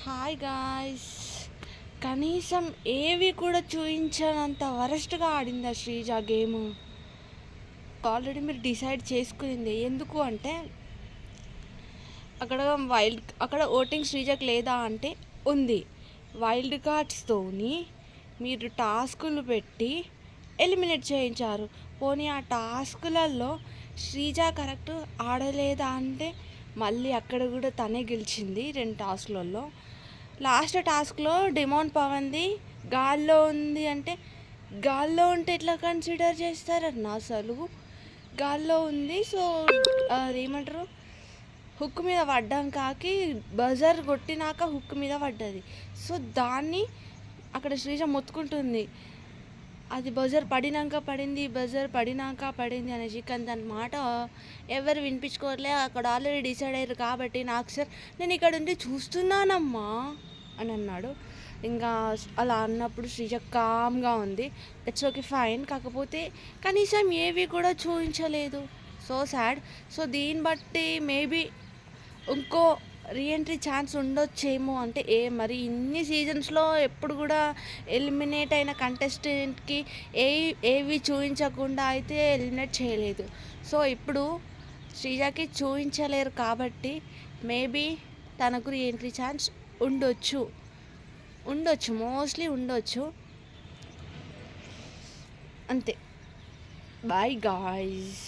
Hi guys. కనీసం ఏవి కూడా చూపించనంత వరస్ట్గా ఆడిందా శ్రీజ గేమ్. ఆల్రెడీ మీరు డిసైడ్ చేసుకుంది ఎందుకు అంటే అక్కడ ఓటింగ్ శ్రీజకి లేదా అంటే ఉంది. వైల్డ్ కార్డ్స్తోని మీరు టాస్కులు పెట్టి ఎలిమినేట్ చేయించారు. పోనీ ఆ టాస్కులలో శ్రీజ కరెక్ట్ ఆడలేదా అంటే మళ్ళీ అక్కడ కూడా తనే గెలిచింది 2 టాస్క్లలో. లాస్ట్ టాస్క్లో డిమోన్ పవన్ది గాల్లో ఉంది అంటే గాల్లో ఉంటే ఎట్లా కన్సిడర్ చేస్తారన్న అసలు. గాల్లో ఉంది, సో అదేమంటారు, హుక్ మీద పడ్డాం కాకి బజర్ కొట్టినాక హుక్ మీద పడ్డది. సో దాన్ని అక్కడ శ్రీజ మొత్తుకుంటుంది, అది బజర్ పడినాక పడింది, బజర్ పడినాక పడింది అనేసి. కానీ దాని మాట ఎవరు వినిపించుకోవట్లే. అక్కడ ఆల్రెడీ డిసైడ్ అయ్యారు కాబట్టి నాకు సార్ నేను ఇక్కడ ఉండి చూస్తున్నానమ్మా అని అన్నాడు. ఇంకా అలా అన్నప్పుడు శ్రీజ కామ్గా ఉంది. It's okay fine. కాకపోతే కనీసం ఏవి కూడా చూపించలేదు. So sad. సో దీన్ని బట్టి మేబీ ఇంకో రీఎంట్రీ ఛాన్స్ ఉండొచ్చేమో. అంటే మరి ఇన్ని సీజన్స్లో ఎప్పుడు కూడా ఎలిమినేట్ అయిన కంటెస్టెంట్కి ఏవి చూపించకుండా అయితే ఎలిమినేట్ చేయలేదు. సో ఇప్పుడు శ్రీజకి చూపించలేరు కాబట్టి మేబీ తనకు రీఎంట్రీ ఛాన్స్ ఉండొచ్చు, మోస్ట్లీ ఉండొచ్చు. అంతే. Bye guys.